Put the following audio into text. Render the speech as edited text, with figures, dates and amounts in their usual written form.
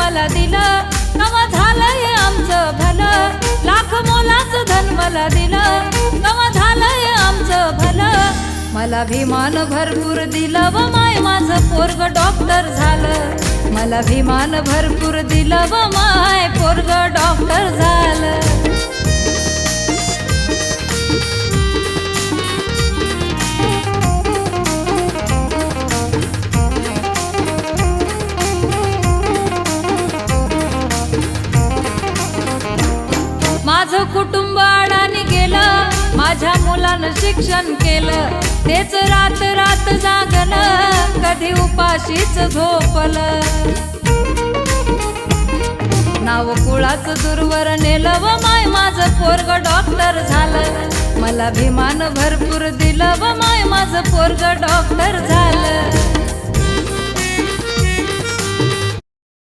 मला दिलं, कवा झालंय आमचं भलं. लाख मोलाचं धन मला दिलं, कवा झालंय आमचं भलं. मला भिमान भरपूर दिलं व माय माझं पोरग डॉक्टर झालं. मला भिमान भरपूर दिलं व माय पोरग डॉक्टर झालं. माझं कुटुंब अडाणी गेलं, माझ्या मुलानं शिक्षण केलं. तेच रात रात जागलं, कधी उपाशीच झोपलं. नाव कुळाचं दूरवर नेलं व माय माझं पोरग डॉक्टर झालं. मला भिमान भरपूर दिलं व माय माझं पोरग डॉक्टर झालं.